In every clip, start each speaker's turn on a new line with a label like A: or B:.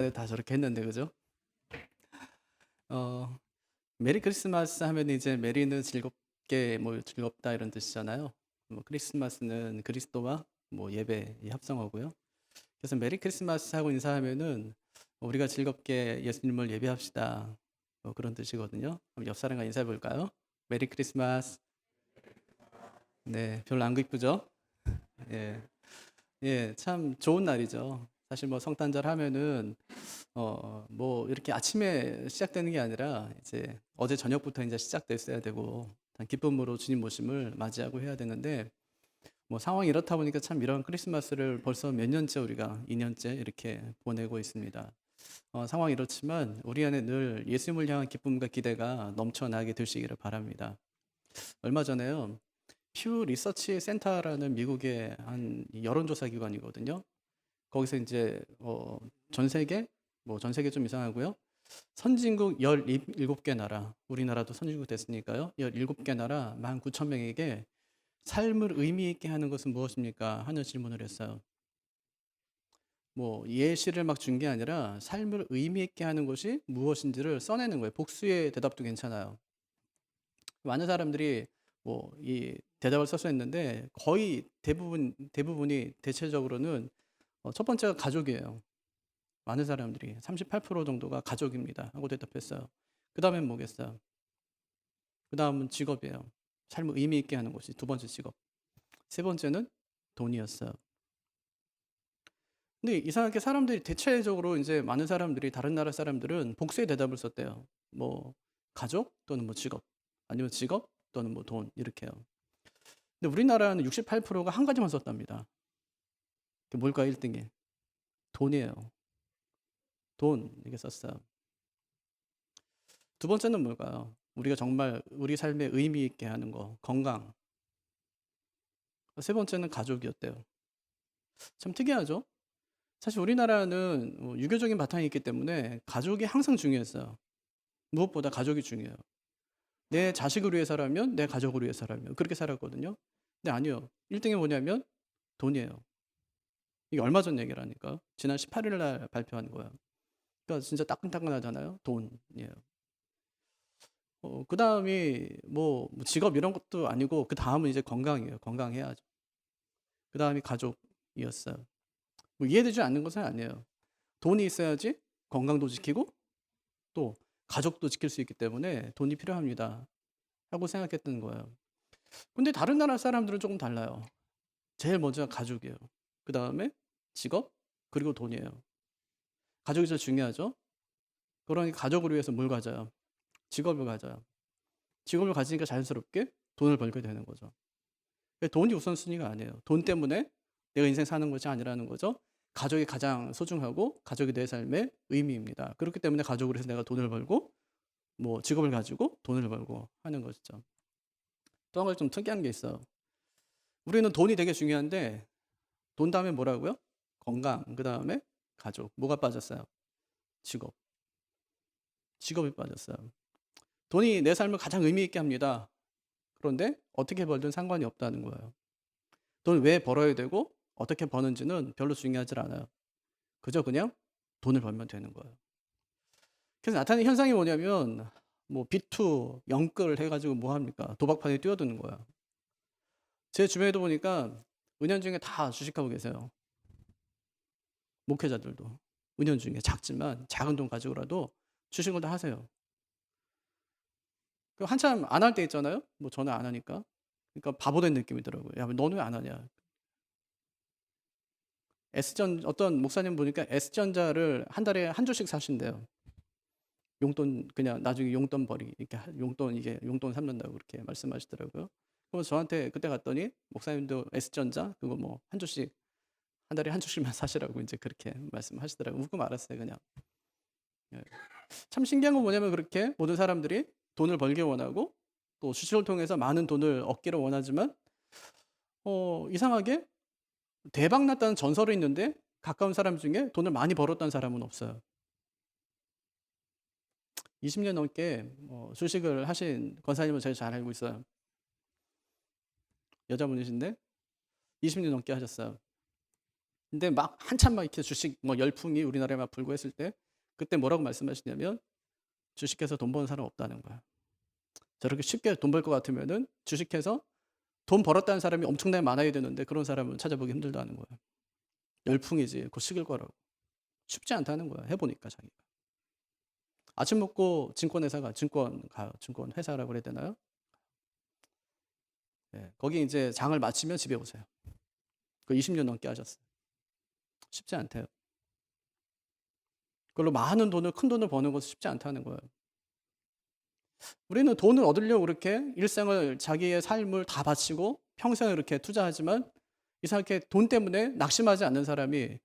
A: 다 저렇게 했는데 그죠? 어, 메리 크리스마스 하면 이제 메리는 즐겁게 뭐 즐겁다 이런 뜻이잖아요. 뭐 크리스마스는 그리스도와 뭐 예배 이 합성어고요. 그래서 메리 크리스마스 하고 인사하면은 우리가 즐겁게 예수님을 예배합시다. 뭐 그런 뜻이거든요. 그럼 옆 사람과 인사해 볼까요? 메리 크리스마스. 네, 별로 안 기쁘죠? 예, 예, 참 좋은 날이죠. 사실 뭐 성탄절 하면은 뭐 이렇게 아침에 시작되는 게 아니라 이제 어제 저녁부터 이제 시작됐어야 되고 기쁨으로 주님 모심을 맞이하고 해야 되는데 뭐 상황이 이렇다 보니까 참 이런 크리스마스를 벌써 몇 년째 우리가 2년째 이렇게 보내고 있습니다. 상황이 이렇지만 우리 안에 늘 예수님을 향한 기쁨과 기대가 넘쳐나게 되시기를 바랍니다. 얼마 전에요. 퓨 리서치 센터라는 미국의 한 여론조사 기관이거든요. 거기서 이제 전 세계 뭐 전 세계 좀 이상하고요. 선진국 17개 나라, 우리나라도 선진국 됐으니까요. 17개 나라 19,000명에게 삶을 의미 있게 하는 것은 무엇입니까? 하는 질문을 했어요. 뭐 예시를 막 준 게 아니라 삶을 의미 있게 하는 것이 무엇인지를 써내는 거예요. 복수의 대답도 괜찮아요. 많은 사람들이 뭐 이 대답을 써서 했는데 거의 대부분이 대체적으로는 첫 번째가 가족이에요. 많은 사람들이 38% 정도가 가족입니다 하고 대답했어요. 그 다음엔 뭐겠어요? 그 다음은 직업이에요. 삶을 의미 있게 하는 것이 두 번째 직업. 세 번째는 돈이었어요. 근데 이상하게 사람들이 대체적으로 이제 많은 사람들이 다른 나라 사람들은 복수의 대답을 썼대요. 뭐 가족 또는 뭐 직업 아니면 직업 또는 뭐 돈 이렇게요. 근데 우리나라는 68%가 한 가지만 썼답니다. 그게 뭘까 1등이? 돈이에요. 돈 이게 썼어요. 두 번째는 뭘까요? 우리가 정말 우리 삶에 의미 있게 하는 거, 건강. 세 번째는 가족이었대요. 참 특이하죠? 사실 우리나라는 유교적인 바탕이 있기 때문에 가족이 항상 중요했어요. 무엇보다 가족이 중요해요. 내 자식을 위해서라면, 내 가족을 위해서라면 그렇게 살았거든요. 근데 아니요. 1등이 뭐냐면 돈이에요. 이게 얼마 전 얘기라니까. 지난 18일 날 발표한 거예요. 그러니까 진짜 따끈따끈하잖아요. 돈이에요. 그 다음이 뭐 직업 이런 것도 아니고 그 다음은 이제 건강이에요. 건강해야죠. 그 다음이 가족이었어요. 뭐 이해되지 않는 것은 아니에요. 돈이 있어야지 건강도 지키고 또 가족도 지킬 수 있기 때문에 돈이 필요합니다. 하고 생각했던 거예요. 근데 다른 나라 사람들은 조금 달라요. 제일 먼저 가족이에요. 그 다음에 직업, 그리고 돈이에요. 가족이 제일 중요하죠? 그러니 가족을 위해서 뭘 가져요? 직업을 가져요. 직업을 가지니까 자연스럽게 돈을 벌게 되는 거죠. 돈이 우선순위가 아니에요. 돈 때문에 내가 인생 사는 것이 아니라는 거죠. 가족이 가장 소중하고 가족이 내 삶의 의미입니다. 그렇기 때문에 가족을 해서 내가 돈을 벌고 뭐 직업을 가지고 돈을 벌고 하는 것이죠. 또 한 가지 좀 특이한 게 있어요. 우리는 돈이 되게 중요한데 돈 다음에 뭐라고요? 건강, 그 다음에 가족. 뭐가 빠졌어요? 직업. 직업이 빠졌어요. 돈이 내 삶을 가장 의미 있게 합니다. 그런데 어떻게 벌든 상관이 없다는 거예요. 돈을 왜 벌어야 되고 어떻게 버는지는 별로 중요하지 않아요. 그저 그냥 돈을 벌면 되는 거예요. 그래서 나타나는 현상이 뭐냐면 뭐 비투, 영끌 해가지고 뭐 합니까? 도박판에 뛰어드는 거야. 제 주변에도 보니까 은연중에 다 주식하고 계세요. 목회자들도. 은연중에 작지만 작은 돈 가지고라도 주식을 다 하세요. 한참 안 할 때 있잖아요. 뭐 저는 안 하니까. 그러니까 바보 된 느낌이더라고요. 야, 너는 왜 안 하냐? 어떤 목사님 보니까 S전자를 한 달에 한 주씩 사신대요. 용돈 그냥 나중에 용돈 벌이 이렇게 용돈 이게 용돈 삼는다고 그렇게 말씀하시더라고요. 그래서 저한테 그때 갔더니 목사님도 S전자 그거 뭐 한 주씩 한 달에 한 주씩만 사시라고 이제 그렇게 말씀하시더라고요. 웃고 말았어요 그냥. 예. 참 신기한 건 뭐냐면 그렇게 모든 사람들이 돈을 벌기 원하고 또 주식을 통해서 많은 돈을 얻기를 원하지만 이상하게 대박 났다는 전설이 있는데 가까운 사람 중에 돈을 많이 벌었던 사람은 없어요. 20년 넘게 주식을 하신 권사님은 제가 잘 알고 있어요. 여자분이신데 20년 넘게 하셨어요. 근데 막 한참 막 이렇게 주식 뭐 열풍이 우리나라에 막 불고 했을 때 그때 뭐라고 말씀하시냐면 주식해서 돈 버는 사람 없다는 거야. 저렇게 쉽게 돈 벌 것 같으면은 주식해서 돈 벌었다는 사람이 엄청나게 많아야 되는데 그런 사람은 찾아보기 힘들다는 거야. 열풍이지. 곧 식을 거라고. 쉽지 않다는 거야. 해보니까 자기가. 아침 먹고 증권회사가 증권 가요. 증권 회사라고 그래야 되나요? 예, 거기 이제 장을 마치면 집에 오세요. 그 20년 넘게 하셨어요. 쉽지 않대요. 그걸로 많은 돈을 큰 돈을 버는 것은 쉽지 않다는 거예요. 우리는 돈을 얻으려고 그렇게 일생을 자기의 삶을 다 바치고 평생을 이렇게 투자하지만 이상하게 돈 때문에 낙심하지 않는 사람이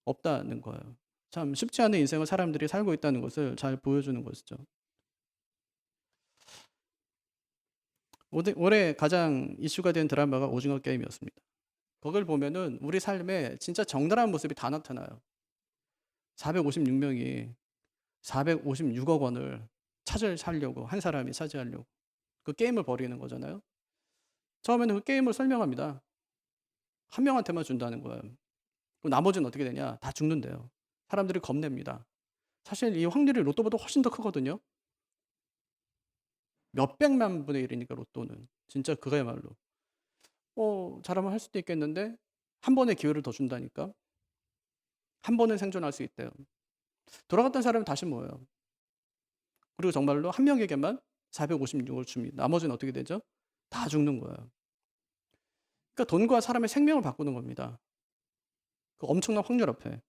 A: 없다는 거예요. 참 쉽지 않은 인생을 사람들이 살고 있다는 것을 잘 보여주는 것이죠. 올해 가장 이슈가 된 드라마가 오징어 게임이었습니다. 그걸 보면은 우리 삶에 진짜 적나라한 모습이 다 나타나요. 456명이 456억 원을 차지하려고 한 사람이 차지하려고 그 게임을 벌이는 거잖아요. 처음에는 그 게임을 설명합니다. 한 명한테만 준다는 거예요. 그럼 나머지는 어떻게 되냐? 다 죽는데요. 사람들이 겁냅니다. 사실 이 확률이 로또보다 훨씬 더 크거든요. 몇백만 분의 1이니까 로또는. 진짜 그거야말로. 잘하면 할 수도 있겠는데 한 번의 기회를 더 준다니까. 한 번은 생존할 수 있대요. 돌아갔던 사람은 다시 모여요. 그리고 정말로 한 명에게만 456을 줍니다. 나머지는 어떻게 되죠? 다 죽는 거예요. 그러니까 돈과 사람의 생명을 바꾸는 겁니다. 그 엄청난 확률 앞에.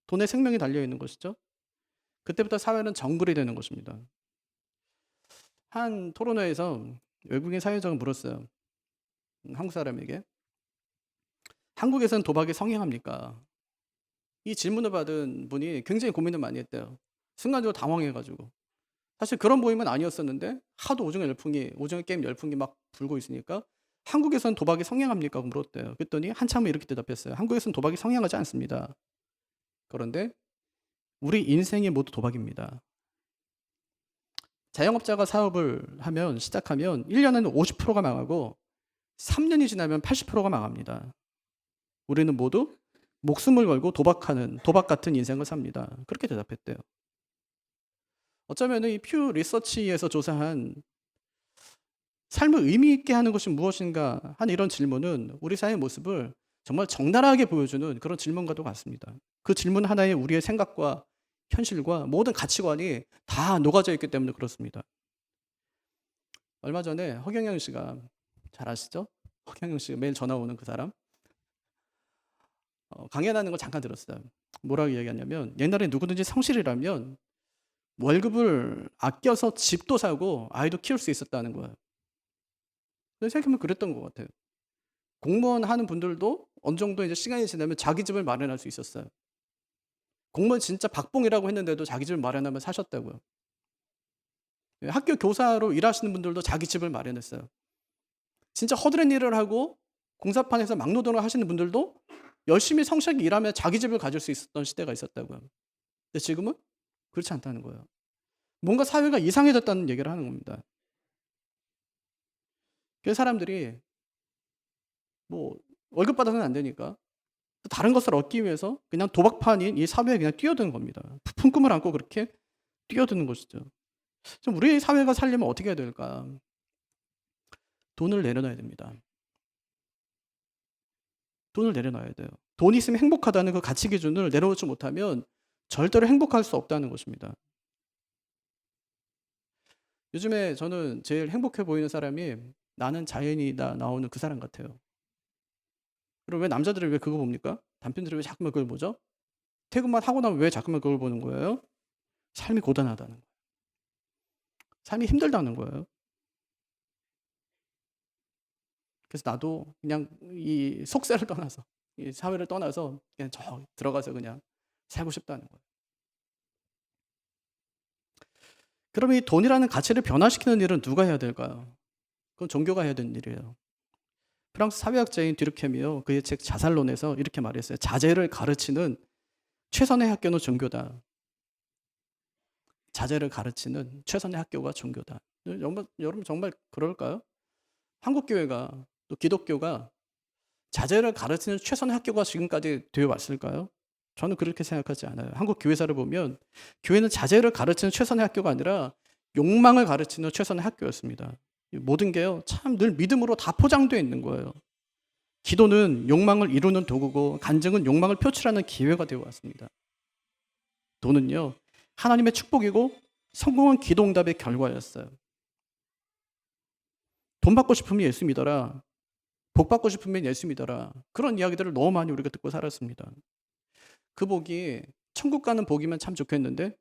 A: 돈에 생명이 달려있는 것이죠. 그때부터 사회는 정글이 되는 것입니다. 한 토론회에서 외국인 사회자가 물었어요. 한국 사람에게. 한국에서는 도박이 성행합니까? 이 질문을 받은 분이 굉장히 고민을 많이 했대요. 순간적으로 당황해가지고. 사실 그런 모임은 아니었었는데 하도 오징어 게임 열풍이 막 불고 있으니까 한국에서는 도박이 성행합니까? 물었대요. 그랬더니 한참을 이렇게 대답했어요. 한국에서는 도박이 성행하지 않습니다. 그런데 우리 인생이 모두 도박입니다. 자영업자가 사업을 시작하면 1년에는 50%가 망하고 3년이 지나면 80%가 망합니다. 우리는 모두 목숨을 걸고 도박 같은 인생을 삽니다. 그렇게 대답했대요. 어쩌면 이 퓨 리서치에서 조사한 삶을 의미 있게 하는 것이 무엇인가 하는 이런 질문은 우리 사회의 모습을 정말 적나라하게 보여주는 그런 질문과도 같습니다. 그 질문 하나에 우리의 생각과 현실과 모든 가치관이 다 녹아져 있기 때문에 그렇습니다. 얼마 전에 허경영 씨가 잘 아시죠? 허경영 씨가 매일 전화 오는 그 사람 강연하는 걸 잠깐 들었어요. 뭐라고 이야기하냐면 옛날에 누구든지 성실이라면 월급을 아껴서 집도 사고 아이도 키울 수 있었다는 거예요. 근데 생각해보면 그랬던 것 같아요. 공무원 하는 분들도 어느 정도 이제 시간이 지나면 자기 집을 마련할 수 있었어요. 공무원 진짜 박봉이라고 했는데도 자기 집을 마련하면 사셨다고요. 예, 학교 교사로 일하시는 분들도 자기 집을 마련했어요. 진짜 허드렛 일을 하고 공사판에서 막노동을 하시는 분들도 열심히 성실하게 일하면 자기 집을 가질 수 있었던 시대가 있었다고요. 근데 지금은 그렇지 않다는 거예요. 뭔가 사회가 이상해졌다는 얘기를 하는 겁니다. 그래서 사람들이 뭐 월급 받아서는 안 되니까 다른 것을 얻기 위해서 그냥 도박판인 이 사회에 그냥 뛰어드는 겁니다. 부푼 꿈을 안고 그렇게 뛰어드는 것이죠. 좀 우리 사회가 살려면 어떻게 해야 될까? 돈을 내려놔야 됩니다. 돈을 내려놔야 돼요. 돈이 있으면 행복하다는 그 가치 기준을 내려놓지 못하면 절대로 행복할 수 없다는 것입니다. 요즘에 저는 제일 행복해 보이는 사람이 나는 자연이다 나오는 그 사람 같아요. 그리고 왜 남자들이 왜 그거 봅니까? 남편들이 왜 자꾸만 그걸 보죠? 퇴근만 하고 나면 왜 자꾸만 그걸 보는 거예요? 삶이 고단하다는 거예요. 삶이 힘들다는 거예요. 그래서 나도 그냥 이 속세를 떠나서 이 사회를 떠나서 그냥 저 들어가서 그냥 살고 싶다는 거예요. 그럼 이 돈이라는 가치를 변화시키는 일은 누가 해야 될까요? 그건 종교가 해야 되는 일이에요. 프랑스 사회학자인 듀르켐이요. 그의 책 자살론에서 이렇게 말했어요. 자제를 가르치는 최선의 학교는 종교다. 자제를 가르치는 최선의 학교가 종교다. 여러분 정말 그럴까요? 한국 교회가 또 기독교가 자제를 가르치는 최선의 학교가 지금까지 되어 왔을까요? 저는 그렇게 생각하지 않아요. 한국 교회사를 보면 교회는 자제를 가르치는 최선의 학교가 아니라 욕망을 가르치는 최선의 학교였습니다. 모든 게요, 참 늘 믿음으로 다 포장되어 있는 거예요. 기도는 욕망을 이루는 도구고 간증은 욕망을 표출하는 기회가 되어 왔습니다. 돈은요, 하나님의 축복이고 성공한 기도응답의 결과였어요. 돈 받고 싶으면 예수 믿어라. 복 받고 싶으면 예수 믿어라. 그런 이야기들을 너무 많이 우리가 듣고 살았습니다. 그 복이 천국 가는 복이면 참 좋겠는데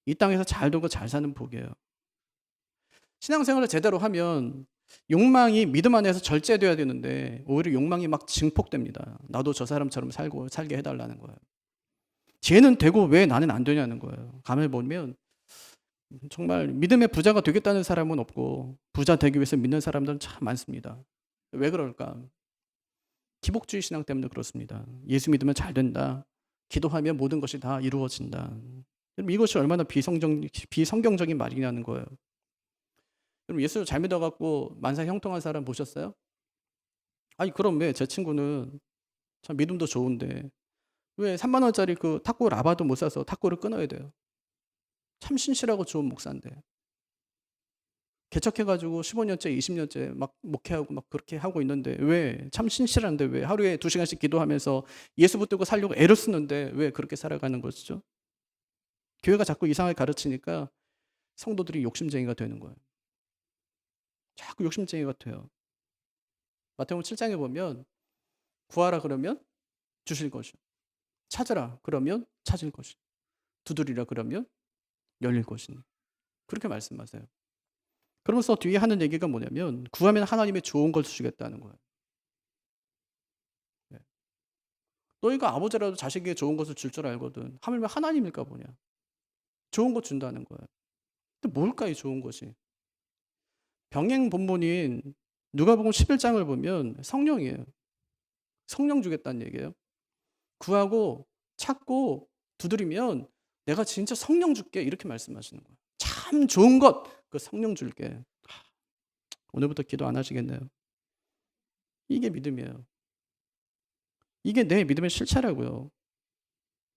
A: 이 땅에서 잘 되고 잘 사는 복이에요. 신앙생활을 제대로 하면 욕망이 믿음 안에서 절제돼야 되는데 오히려 욕망이 막 증폭됩니다. 나도 저 사람처럼 살게 해달라는 거예요. 쟤는 되고 왜 나는 안 되냐는 거예요. 가만히 보면 정말 믿음의 부자가 되겠다는 사람은 없고 부자 되기 위해서 믿는 사람들은 참 많습니다. 왜 그럴까? 기복주의 신앙 때문에 그렇습니다. 예수 믿으면 잘 된다. 기도하면 모든 것이 다 이루어진다. 여러분, 이것이 얼마나 비성경적인 말이냐는 거예요. 여러분, 예수를 잘 믿어갖고 만사 형통한 사람 보셨어요? 아니 그럼 왜 제 친구는 참 믿음도 좋은데 왜 3만 원짜리 그 탁구 라바도 못 사서 탁구를 끊어야 돼요? 참 신실하고 좋은 목사인데 개척해가지고 15년째 20년째 막 목회하고 막 그렇게 하고 있는데 왜 참 신실한데 왜 하루에 2시간씩 기도하면서 예수 붙들고 살려고 애를 쓰는데 왜 그렇게 살아가는 것이죠? 교회가 자꾸 이상하게 가르치니까 성도들이 욕심쟁이가 되는 거예요. 자꾸 욕심쟁이가 돼요. 마태복음 7장에 보면 구하라 그러면 주실 것이요. 찾으라 그러면 찾을 것이요. 두드리라 그러면 열릴 것이니. 그렇게 말씀하세요. 그러면서 뒤에 하는 얘기가 뭐냐면 구하면 하나님의 좋은 걸 주시겠다는 거예요. 네. 너희가 아버지라도 자식에게 좋은 것을 줄 줄 알거든. 하물며 하나님일까 보냐. 좋은 것 준다는 거예요. 근데 뭘까 이 좋은 것이. 병행 본문인 누가복음 11장을 보면 성령이에요. 성령 주겠다는 얘기예요. 구하고 찾고 두드리면 내가 진짜 성령 줄게 이렇게 말씀하시는 거예요. 참 좋은 것 그 성령 줄게. 오늘부터 기도 안 하시겠네요. 이게 믿음이에요. 이게 내 믿음의 실체라고요.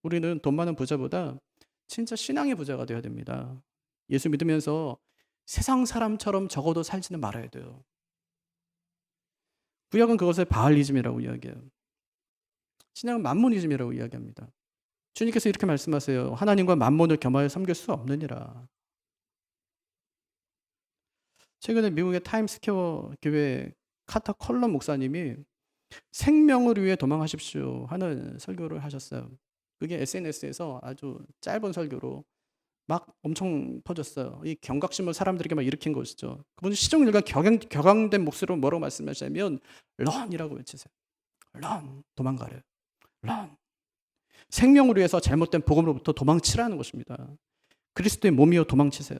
A: 우리는 돈 많은 부자보다 진짜 신앙의 부자가 되어야 됩니다. 예수 믿으면서 세상 사람처럼 적어도 살지는 말아야 돼요. 구약은 그것을 바알리즘이라고 이야기해요. 신약은 만몬이즘이라고 이야기합니다. 주님께서 이렇게 말씀하세요. 하나님과 만몬을 겸하여 섬길 수 없느니라. 최근에 미국의 타임스퀘어 교회 카터 컬럼 목사님이 생명을 위해 도망하십시오 하는 설교를 하셨어요. 그게 SNS에서 아주 짧은 설교로 막 엄청 퍼졌어요. 이 경각심을 사람들에게 막 일으킨 것이죠. 그분이 시종일관 격앙된 목소리로 뭐라고 말씀하시냐면 런이라고 외치세요. 런, 도망가래요. 런. 생명을 위해서 잘못된 복음으로부터 도망치라는 것입니다. 그리스도의 몸이여 도망치세요.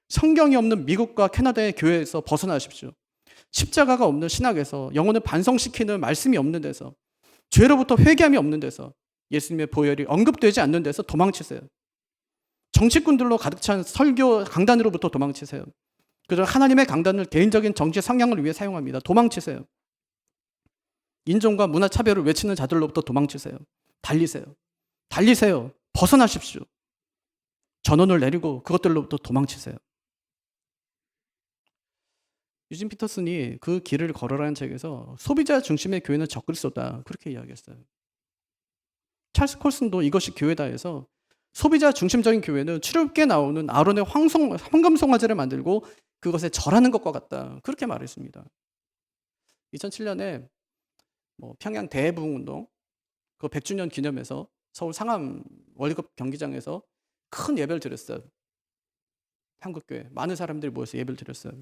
A: 성경이 없는 미국과 캐나다의 교회에서 벗어나십시오. 십자가가 없는 신학에서 영혼을 반성시키는 말씀이 없는 데서 죄로부터 회개함이 없는 데서 예수님의 보혈이 언급되지 않는 데서 도망치세요. 정치꾼들로 가득 찬 설교 강단으로부터 도망치세요. 그저 하나님의 강단을 개인적인 정치 성향을 위해 사용합니다. 도망치세요. 인종과 문화 차별을 외치는 자들로부터 도망치세요. 달리세요. 달리세요. 벗어나십시오. 전원을 내리고 그것들로부터 도망치세요. 유진 피터슨이 그 길을 걸어라는 책에서 소비자 중심의 교회는 적그리스도다 그렇게 이야기했어요. 찰스 콜슨도 이것이 교회다 해서 소비자 중심적인 교회는 출애굽기에 나오는 아론의 황금송아지를 만들고 그것에 절하는 것과 같다 그렇게 말했습니다. 2007년에 평양 대부흥운동 그 100주년 기념해서 서울 상암 월드컵 경기장에서 큰 예배를 드렸어요. 한국교회 많은 사람들이 모여서 예배를 드렸어요.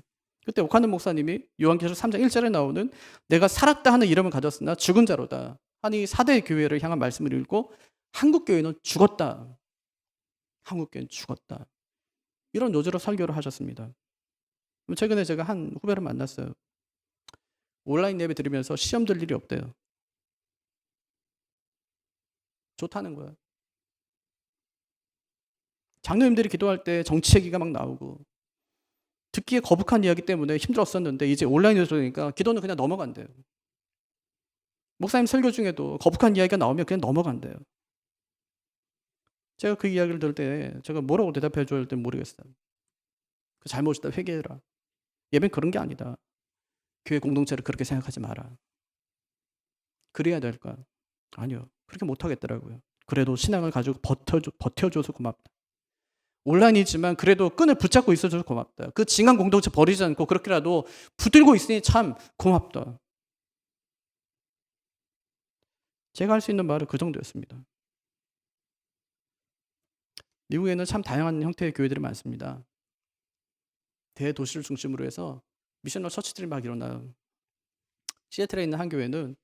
A: 그때 오카는 목사님이 요한계시록 3장 1절에 나오는 내가 살았다 하는 이름을 가졌으나 죽은 자로다 하니 4대 교회를 향한 말씀을 읽고 한국교회는 죽었다. 한국교회는 죽었다. 이런 요지로 설교를 하셨습니다. 최근에 제가 한 후배를 만났어요. 온라인 예배 드리면서 시험 들 일이 없대요. 좋다는 거예요. 장로님들이 기도할 때 정치 얘기가 막 나오고 듣기에 거북한 이야기 때문에 힘들었었는데 이제 온라인으로 들으니까 기도는 그냥 넘어간대요. 목사님 설교 중에도 거북한 이야기가 나오면 그냥 넘어간대요. 제가 그 이야기를 들을 때 제가 뭐라고 대답해 줘야 할지 모르겠어요. 그 잘못이다 회개해라. 예배는 그런 게 아니다. 교회 공동체를 그렇게 생각하지 마라. 그래야 될까? 아니요. 그렇게 못하겠더라고요. 그래도 신앙을 가지고 버텨줘서 고맙다. 온라인이지만 그래도 끈을 붙잡고 있어줘서 고맙다. 그 징한 공동체 버리지 않고 그렇게라도 붙들고 있으니 참 고맙다. 제가 할 수 있는 말은 그 정도였습니다. 미국에는 참 다양한 형태의 교회들이 많습니다. 대도시를 중심으로 해서 미셔널 처치들이 막 일어나요. 시애틀에 있는 한 교회는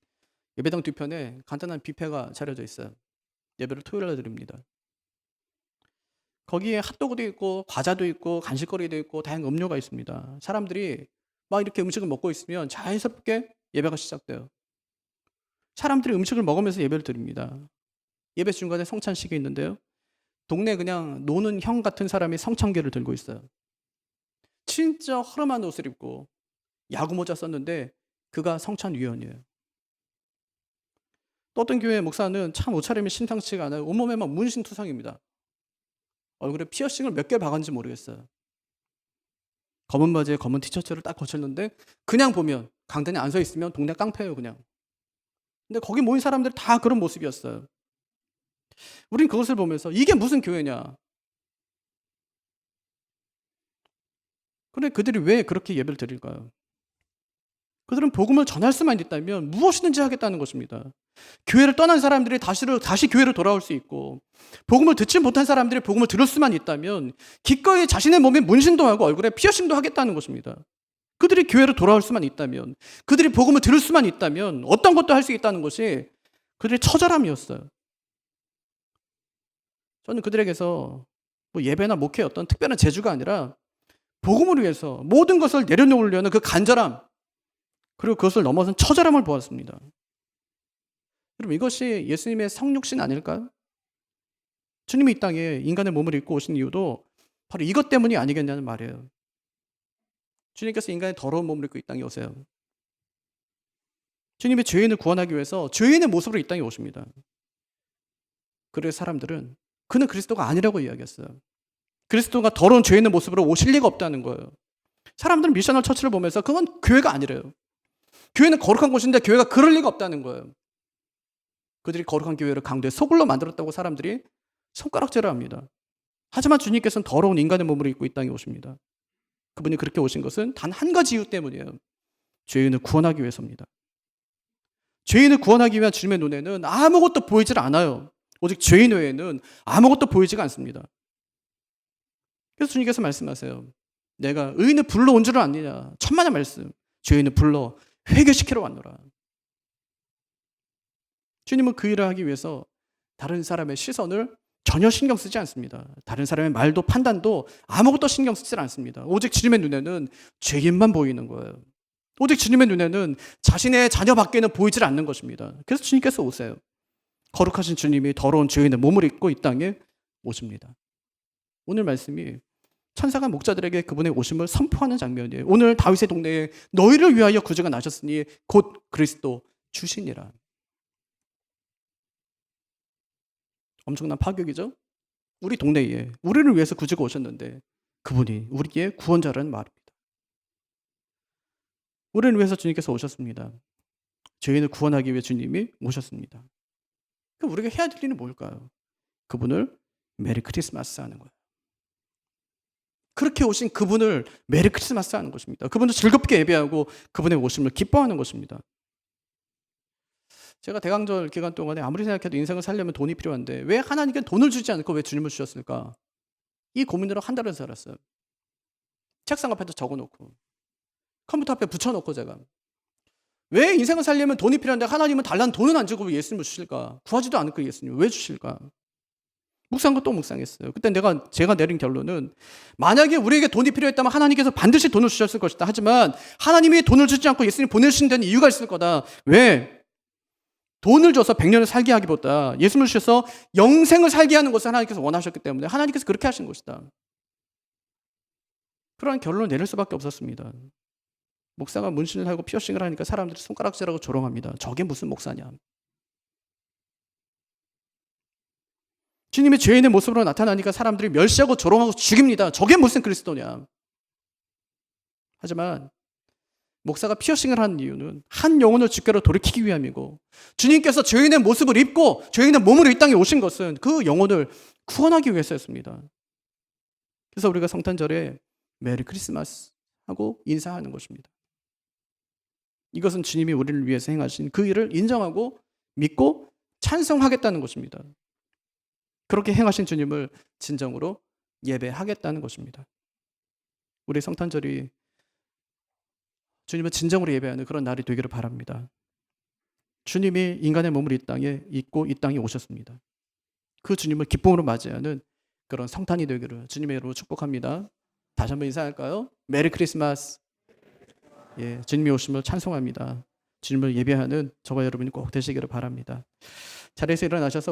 A: 예배당 뒤편에 간단한 뷔페가 차려져 있어요. 예배를 토요일에 드립니다. 거기에 핫도그도 있고 과자도 있고 간식거리도 있고 다양한 음료가 있습니다. 사람들이 막 이렇게 음식을 먹고 있으면 자연스럽게 예배가 시작돼요. 사람들이 음식을 먹으면서 예배를 드립니다. 예배 중간에 성찬식이 있는데요. 동네 그냥 노는 형 같은 사람이 성찬계를 들고 있어요. 진짜 허름한 옷을 입고 야구 모자 썼는데 그가 성찬위원이에요. 또 어떤 교회 목사는 참 옷차림이 심상치가 않아요. 온몸에 막 문신투성입니다. 얼굴에 피어싱을 몇 개 박았는지 모르겠어요. 검은 바지에 검은 티셔츠를 딱 거쳤는데 그냥 보면 강단에 안 서 있으면 동네 깡패예요 그냥. 근데 거기 모인 사람들이 다 그런 모습이었어요. 우린 그것을 보면서 이게 무슨 교회냐. 근데 그들이 왜 그렇게 예배를 드릴까요? 그들은 복음을 전할 수만 있다면 무엇이든지 하겠다는 것입니다. 교회를 떠난 사람들이 다시 교회로 돌아올 수 있고 복음을 듣지 못한 사람들이 복음을 들을 수만 있다면 기꺼이 자신의 몸에 문신도 하고 얼굴에 피어싱도 하겠다는 것입니다. 그들이 교회로 돌아올 수만 있다면 그들이 복음을 들을 수만 있다면 어떤 것도 할 수 있다는 것이 그들의 처절함이었어요. 저는 그들에게서 뭐 예배나 목회의 어떤 특별한 재주가 아니라 복음을 위해서 모든 것을 내려놓으려는 그 간절함 그리고 그것을 넘어선 처절함을 보았습니다. 여러분 이것이 예수님의 성육신 아닐까요? 주님이 이 땅에 인간의 몸을 입고 오신 이유도 바로 이것 때문이 아니겠냐는 말이에요. 주님께서 인간의 더러운 몸을 입고 이 땅에 오세요. 주님이 죄인을 구원하기 위해서 죄인의 모습으로 이 땅에 오십니다. 그래서 사람들은 그는 그리스도가 아니라고 이야기했어요. 그리스도가 더러운 죄인의 모습으로 오실 리가 없다는 거예요. 사람들은 미셔널 처치를 보면서 그건 교회가 아니래요. 교회는 거룩한 곳인데 교회가 그럴 리가 없다는 거예요. 그들이 거룩한 교회를 강도의 소굴로 만들었다고 사람들이 손가락질을 합니다. 하지만 주님께서는 더러운 인간의 몸을 입고 이 땅에 오십니다. 그분이 그렇게 오신 것은 단 한 가지 이유 때문이에요. 죄인을 구원하기 위해서입니다. 죄인을 구원하기 위한 주님의 눈에는 아무것도 보이질 않아요. 오직 죄인 외에는 아무것도 보이지가 않습니다. 그래서 주님께서 말씀하세요. 내가 의인을 불러온 줄을 아느냐. 천만의 말씀. 죄인을 불러 회개시키러 왔노라. 주님은 그 일을 하기 위해서 다른 사람의 시선을 전혀 신경 쓰지 않습니다. 다른 사람의 말도 판단도 아무것도 신경 쓰지 않습니다. 오직 주님의 눈에는 죄인만 보이는 거예요. 오직 주님의 눈에는 자신의 자녀밖에는 보이질 않는 것입니다. 그래서 주님께서 오세요. 거룩하신 주님이 더러운 죄인의 몸을 입고 이 땅에 오십니다. 오늘 말씀이 천사가 목자들에게 그분의 오심을 선포하는 장면이에요. 오늘 다윗의 동네에 너희를 위하여 구주가 나셨으니 곧 그리스도 주시니라. 엄청난 파격이죠? 우리 동네에 우리를 위해서 구주가 오셨는데 그분이 우리의 구원자라는 말입니다. 우리를 위해서 주님께서 오셨습니다. 죄인을 구원하기 위해 주님이 오셨습니다. 그럼 우리가 해야 될 일은 뭘까요? 그분을 메리 크리스마스 하는 거예요. 그렇게 오신 그분을 메리 크리스마스 하는 것입니다. 그분을 즐겁게 예배하고 그분의 오심을 기뻐하는 것입니다. 제가 대강절 기간 동안에 아무리 생각해도 인생을 살려면 돈이 필요한데 왜 하나님께 돈을 주지 않고 왜 주님을 주셨을까? 이 고민으로 한 달을 살았어요. 책상 앞에다 적어놓고 컴퓨터 앞에 붙여놓고 제가 왜 인생을 살려면 돈이 필요한데 하나님은 달라는 돈은 안 주고 왜 예수님을 주실까? 구하지도 않을 거 예수님 왜 주실까? 묵상한 거 또 묵상했어요. 그때 제가 내린 결론은 만약에 우리에게 돈이 필요했다면 하나님께서 반드시 돈을 주셨을 것이다. 하지만 하나님이 돈을 주지 않고 예수님 보내주신 데는 이유가 있을 거다. 왜? 돈을 줘서 100년을 살게 하기보다 예수님을 주셔서 영생을 살게 하는 것을 하나님께서 원하셨기 때문에 하나님께서 그렇게 하신 것이다. 그런 결론을 내릴 수밖에 없었습니다. 목사가 문신을 하고 피어싱을 하니까 사람들이 손가락질하고 조롱합니다. 저게 무슨 목사냐. 주님이 죄인의 모습으로 나타나니까 사람들이 멸시하고 조롱하고 죽입니다. 저게 무슨 그리스도냐. 하지만 목사가 피어싱을 하는 이유는 한 영혼을 주께로 돌이키기 위함이고, 주님께서 죄인의 모습을 입고 죄인의 몸으로 이 땅에 오신 것은 그 영혼을 구원하기 위해서였습니다. 그래서 우리가 성탄절에 메리 크리스마스 하고 인사하는 것입니다. 이것은 주님이 우리를 위해서 행하신 그 일을 인정하고 믿고 찬송하겠다는 것입니다. 그렇게 행하신 주님을 진정으로 예배하겠다는 것입니다. 우리 성탄절이 주님을 진정으로 예배하는 그런 날이 되기를 바랍니다. 주님이 인간의 몸을 이 땅에 입고 이 땅에 오셨습니다. 그 주님을 기쁨으로 맞이하는 그런 성탄이 되기를 주님의 이름으로 축복합니다. 다시 한번 인사할까요? 메리 크리스마스. 예, 주님이 오심을 찬송합니다. 주님을 예배하는 저와 여러분이 꼭 되시기를 바랍니다. 자리에서 일어나셔서 우리